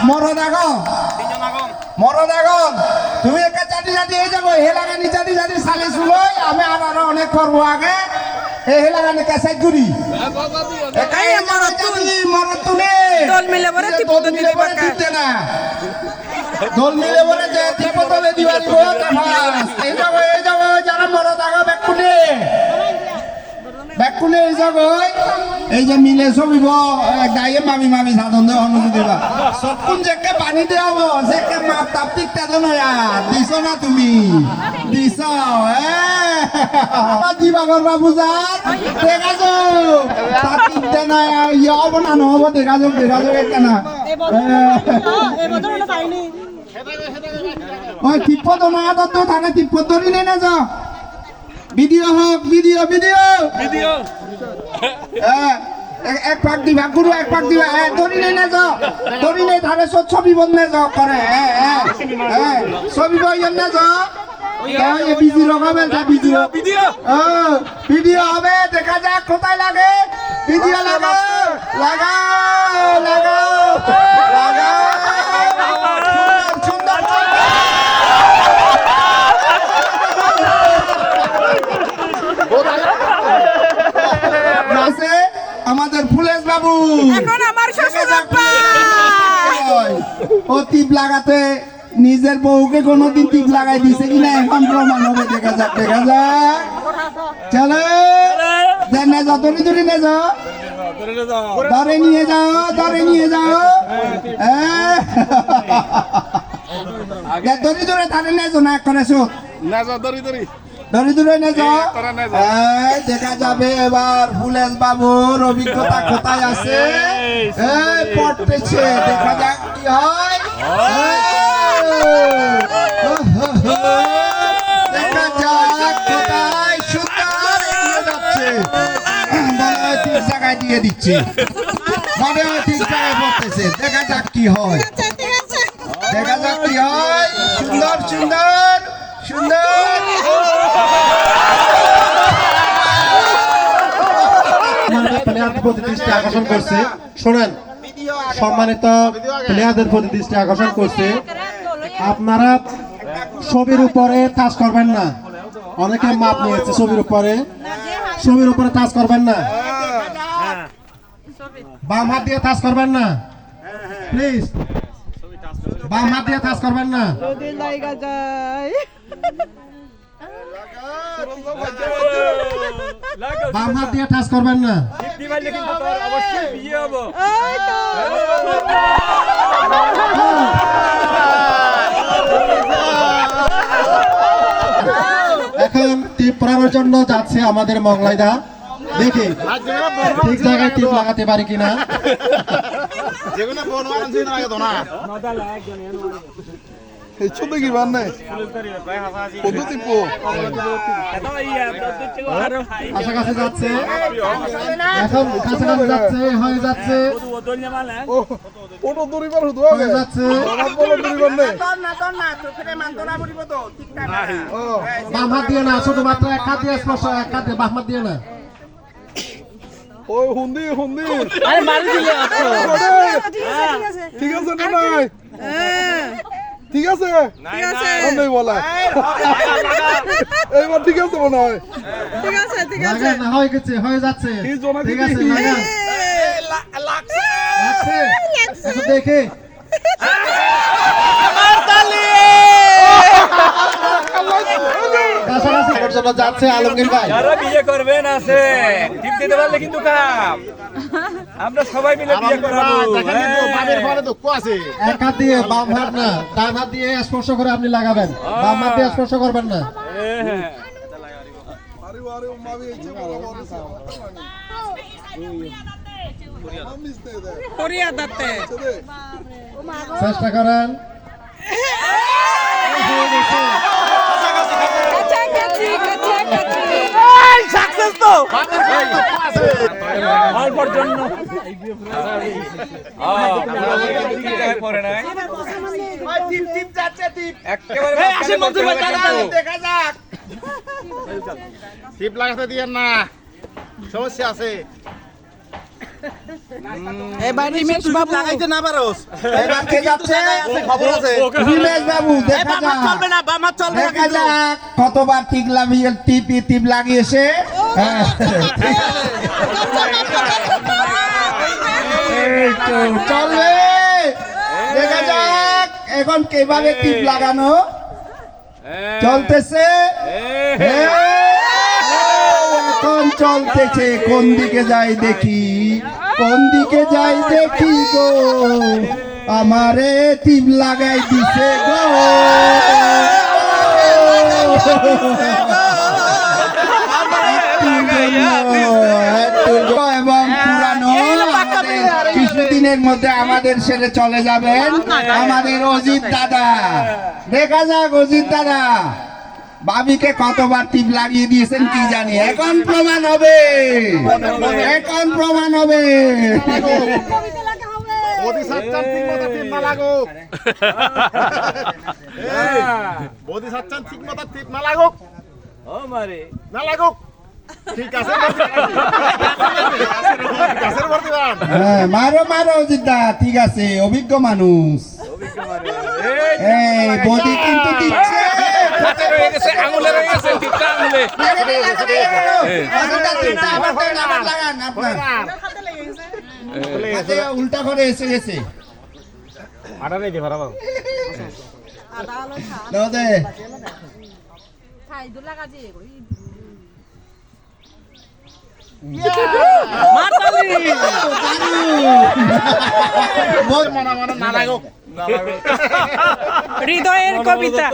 মরদ আগম মরদ আগম তুমি একা চাটি চাটি এই যাবো হেলাগানি চাটি চাটি সালে শুলোই আমি আরো অনেক করবো আগে এই হেলাগানি কাসাই গুড়ি একাই মরদ তুলি মরদ তুলে দল মিলে বলে দল মিলে বলে দিতে না দল মিলে বলে যে টিপ তলে দিবারি বো এই যাবো যারা মরদ আগম ব্যাকুনে এই জগই এই যে মিলে ছবিব গায়ে মামি মামি সাধন দেওয়া অনুমতি দেবা সবকুন যেকে পানি দেওয়াব যেকে মাপ তাপ টিকতে তো নয়া দিছ না তুমি দিছ দিবাগর বাবু যার দেখা যাও তার টিকতে নাই ইয়ে হব না নহব দেখা যাও একটা না ওই তিপ্পত না তো থাকে তিপ্পত ধরি নে না যাও ভিডিও হোক ভিডিও ভিডিও ভিডিও এক পাক দিবা গুরু এক পাক দিবা ধরি নেই না যাও ধরি নেই ধারে ছবি বন্ধে যাও করে ছবি বইয়ের না যাও বিজি রকম ভিডিও ভিডিও ভিডিও হবে দেখা যাক কোথায় লাগে ভিডিও লাগাও লাগাও লাগাও লাগাও সুন্দর আমাদের ফুলেশ বাবু এখন আমার শ্বশুর ও টিপ লাগাতে নিজের বউকে কোনোদিন টিপ লাগাই দিছে কিনা এখন প্রমাণ হবে দেখা যাক চলো নে যাও দড়ি দড়ি নে যাও ধরে নিয়ে যাও ধরে নিয়ে যাও দড়ি ধরে ধারে নে যাও না করেছো না যাও দড়ি দড়ি ধরে ধরে নে যাও দেখা যাবে এবার ফুলেশ বাবুর অভিজ্ঞতা কোথায় আছে পড়তেছে দেখা যাক কি হয় দেখা যাক কোথায় সুন্দর এগিয়ে যাচ্ছে মনে হয় ঠিক জায়গায় দিয়ে দিচ্ছে মনে হয় ঠিক জায়গায় পড়তেছে দেখা যাক কি হয় দেখা যাক কি হয় সুন্দর সুন্দর সুন্দর দৃষ্টি আকর্ষণ করছে শোনেন সম্মানিত প্লেয়ারদের প্রতি দৃষ্টি আকর্ষণ করছে আপনারা ছবির উপরে টাচ করবেন না অনেকে মাপ নিয়েছে ছবির উপরে টাচ করবেন না বাম হাত দিয়ে টাচ করবেন না প্লিজ বাম হাত দিয়ে টাচ করবেন না যদি লাগা যায় বাম হাত দিয়ে টাচ করবেন না এখন টিপ পড়ানোর জন্য যাচ্ছে আমাদের মংলাইদা দেখি ঠিক জায়গায় টিপ লাগাতে পারি কিনা ছবি কি বান নাই পদ্ধতি পো কাছাকাছি যাচ্ছে এখন কাছাকাছি যাচ্ছে হয়ে যাচ্ছে ওটো দড়ি পার হতো হয়ে যাচ্ছে বলো দড়ি বান নাই বাম হাত দিয়ে না শুধুমাত্র এক হাত দিয়ে স্পর্শ এক হাত দিয়ে বাম হাত দিয়ে না ওই হুন্দি হুন্দি আরে মারি দিলে ঠিক আছে না নাই ঠিক আছে ঠিক আছে নাই বলা এইবার ঠিক আছে মনে হয় ঠিক আছে ঠিক আছে লাগান না হয়ে গেছে হয়ে যাচ্ছে ঠিক আছে লাগান লাগছে এখন দেখে কাছাকাছি পর্যন্ত যাচ্ছে আলমগীর ভাই যারা বিয়ে করবেন আছে টিপ দিতে পারলে কিন্তু কাম আমরা সবাই মিলে বিয়ে করাবো বামের ফলে দুঃখ আছে এক হাত দিয়ে বাম হাত না ডান হাত দিয়ে স্পর্শ করে আপনি লাগাবেন বাম হাত দিয়ে স্পর্শ করবেন না আরে আরে মাবি এই যে বড় বড় কোরিয়া দাতে চেষ্টা করেন সাকসেস তো অল্পর জন্য পরে নাই একেবারে দেখা যাক টিপ লাগাতে দিয়েন না সমস্যা আছে এবার রিমেশ বাবু লাগাইতে না পারোস এবার কে যাচ্ছে খবর আছে হিমেশ বাবু দেখা যাক চলবে না বামা চলবে না দেখা যাক কতবার টিপ লাগিয়েছে হ্যাঁ। এই তো চলবে দেখা যাক এখন কিভাবে টিপ লাগানো চলতেছে এখন চলতেছে কোন দিকে যাই দেখি গো আমারে টিপ লাগাই দিছে গো এবং পুরানো কিছুদিনের মধ্যে আমাদের ছেড়ে চলে যাবেন আমাদের অজিত দাদা দেখা যাক অজিত দাদা ভাবিকে কতবার টিপ লাগিয়ে দিয়েছেন কি জানি এখন প্রমাণ হবে বডি সাচ্চান ঠিক মতো টিপ না লাগো বডি সাচ্চান ঠিক মতো টিপ না লাগো ও মারে না লাগো ঠিক আছে গাছের ভর্তি বান হ্যাঁ মারো অজিত দা ঠিক আছে অভিজ্ঞ মানুষ এই বডি কিন্তু দিচ্ছে রয়ে গেছে আঙুলে রয়ে গেছে টিপটা আঙুলে উল্টা করে এসে গেছে আটা নেই ভাড়া বাবু দাও দে মনা না লাগো হৃদয়ের কবিতা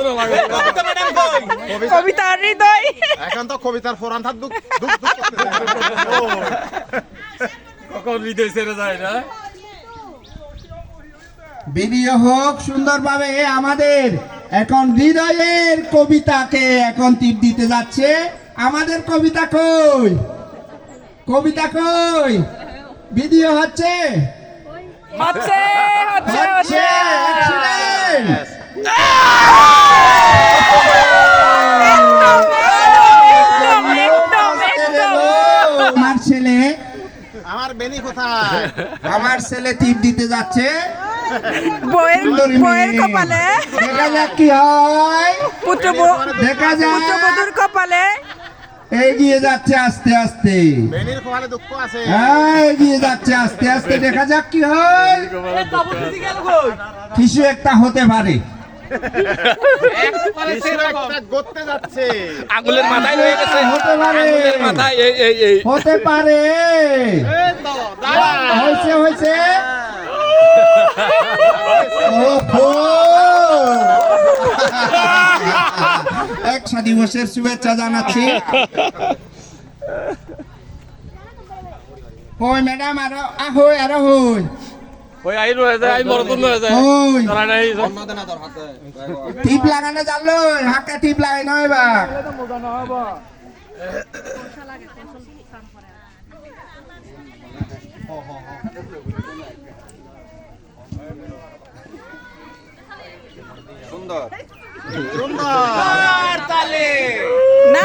কবিতা হৃদয় এখন তো কবিতার ফোরান থাক দুঃখ কখন হৃদয় ছেড়ে যায় না ভিডিও হোক সুন্দরভাবে আমাদের এখন হৃদয়ের কবিতাকে এখন টিপ দিতে যাচ্ছে আমাদের কবিতা কই ভিডিও হচ্ছে হচ্ছে excellent! আমার বেনি কোথায় আমার ছেলে টিপ দিতে যাচ্ছে বইয়ের কপালে দেখা যাক কি হয় দেখা যাক পুত্রবধূর কপালে এগিয়ে যাচ্ছে আস্তে আস্তে বেনির কোপালে দুঃখ আছে এগিয়ে যাচ্ছে আস্তে আস্তে দেখা যাক কি হয় কিছু একটা হতে পারে গড়তে যাচ্ছে আঙুলের মাথায় রয়ে গেছে হতে পারে আঙুলের মাথায় এই হতে পারে এই তো দাঁড়া হয়েছে ওহো! একশো দিবসের শুভেচ্ছা জানাচ্ছি ওই ম্যাডাম আরো হই ওই আই রয়ে যায় আই মরদন রয়ে যায় ওই ধরা নাই টিপ লাগানো জানলো হাতে টিপ লাগাই নয় বা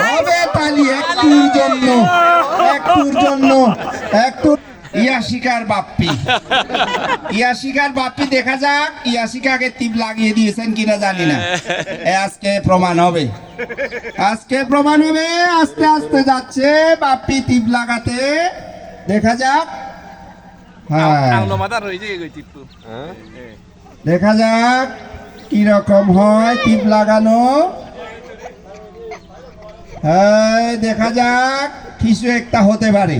হবে তালি একটুর জন্য ইয়াশিকার বাপ্পি দেখা যাক ইয়াশিকাকে টিপ লাগিয়ে দিয়েছেন কিনা জানি না আজকে প্রমাণ হবে আস্তে আস্তে যাচ্ছে বাপ্পি টিপ লাগাতে দেখা যাক হ্যাঁ মাথা রয়ে যায় ওই টিপু দেখা যাক কি রকম হয় টিপ লাগানো হ্যাঁ দেখা যাক কিছু একটা হতে পারে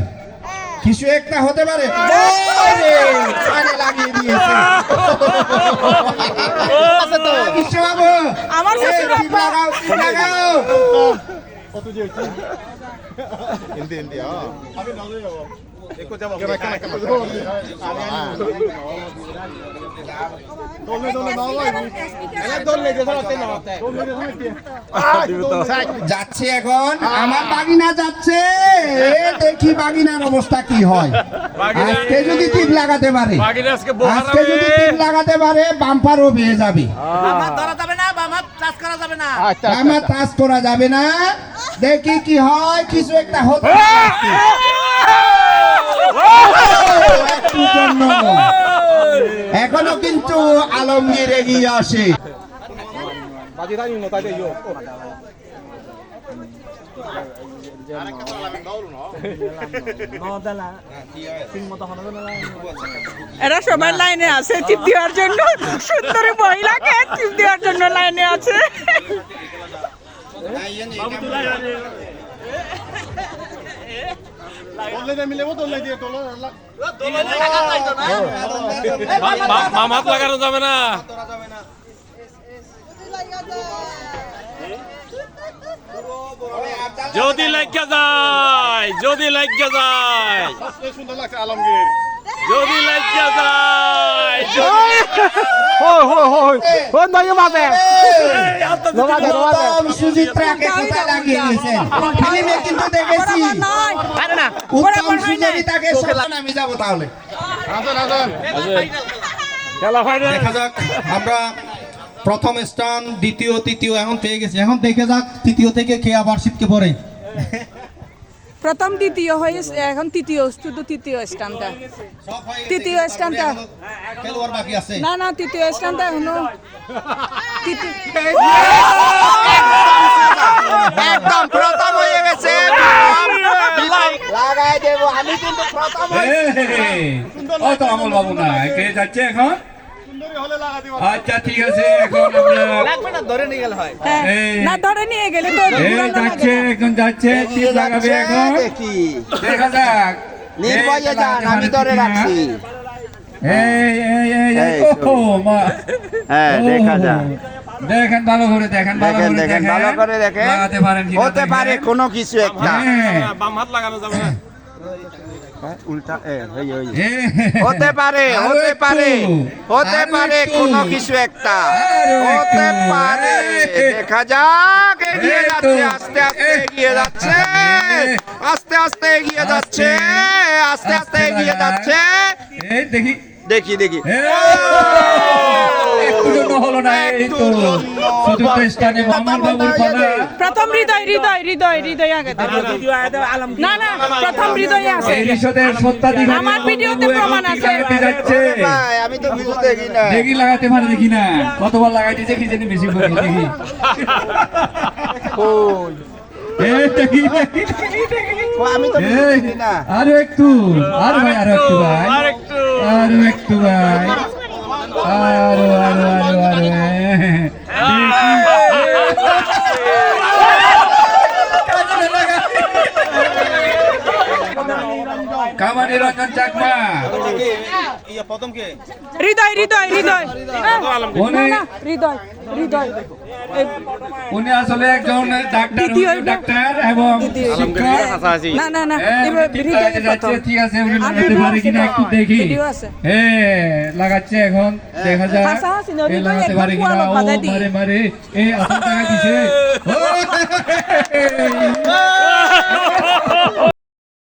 লাগিয়ে দিয়েছে বিশ্ববাবু আমার শ্বশুর টিপ লাগাও হিন্দি আমি নজরে যাব একো যাব যাচ্ছে এখন আমার বাগিনা যাচ্ছে দেখি বাগিনার অবস্থা কি হয় আজকে যদি টিপ লাগাতে পারে বাম্পারও পেয়ে যাবে আমার টাচ করা যাবে না দেখি কি হয় কিছু একটা হতে একটু জন্য এখনো কিন্তু আলমগীর এগিয়ে আসে। এরা সবাই লাইনে আছে টিপ দেওয়ার জন্য, সুন্দরী মহিলাকে টিপ দেওয়ার জন্য লাইনে আছে। মামাত লাগানো যাবে না। যদি লাগিয়া যায়, যদি লাগিয়া যায়, যদি লাগিয়া যায়, সুচিত্রাকে কোথায় লাগিয়ে দিয়েছেন? ফিল্মে কিন্তু দেখেছি উত্তম সুচরিতাকে। আমি যাবো তাহলে। দেখা যাক, আমরা প্রথম স্থান, দ্বিতীয়, তৃতীয় এখন পেয়ে গেছি। এখন দেখে যাক তৃতীয় থেকে কে আবার ছিটকে পড়ে। প্রথম দ্বিতীয় হয়ে এখন তৃতীয়, শুধু তৃতীয় স্থানটা, তৃতীয় স্থানটা খেলোয়াড় বাকি আছে। না না তৃতীয় স্থানটা এখনো একদম প্রথম হয়ে গেছে। লাগাই দেব আমি কিন্তু প্রথম ও তো আমল বাবু না, কে যাচ্ছে এখন? আচ্ছা ঠিক আছে, এখন আমরা না ধরে নিয়ে গেলে তো যাচ্ছে, এখন যাচ্ছে, টিপ লাগাবে এখন। দেখা যাক, নির্ভয়ে যান, আমি ধরে রাখছি। হ্যাঁ, দেখা যাক। দেখেন ভালো করে, দেখেন ভালো করে, দেখেন ভালো করে দেখেন। লাগাতে পারেন কিনা হতে পারে কোনো কিছু একটা। বাম হাত লাগানো যাবে না। উল্টা হতে পারে, হতে পারে, হতে পারে কোনো কিছু একটা, হতে পারে। দেখা যাক, এগিয়ে যাচ্ছে, আস্তে আস্তে এগিয়ে যাচ্ছে, আস্তে আস্তে এগিয়ে যাচ্ছে, আস্তে আস্তে এগিয়ে যাচ্ছে। দেখি দেখি দেখি একটু জন্য হলো না, এই তো চতুর্থ স্থানে মামুন বাবুর পালা। প্রথম হৃদয় হৃদয় হৃদয় হৃদয় আগে না না প্রথম হৃদয়ে আছে। এরিশদের সত্ত্বাধিকারী আমার ভিডিওতে প্রমাণ আছে। যাচ্ছে, আমি তো কিছু দেখি না। দেখি লাগাতে পারে, দেখি না কতবার লাগাই দিয়েছে, কি জানি বেশি করে দেখি। আমি তো দেখি না। আরো একটু, আরো ভাই, আরো একটু ভাই, আরো একটু ভাই, আরো আরো আরো আরো কামানি রঞ্জন চাকমা। হৃদয় হৃদয় হৃদয় না না হৃদয় হৃদয় উনি আসলে একজন ডাক্তার, দ্বিতীয় ডাক্তার এবং শিক্ষক। না না না যাচ্ছে, ঠিক আছে, উনি লাগাতে পারে কিনা একটু দেখি। লাগাচ্ছে এখন, দেখা যাক এ লাগাতে পারে কিনা। ও মারে মারে, এ আসল টাকা দিছে।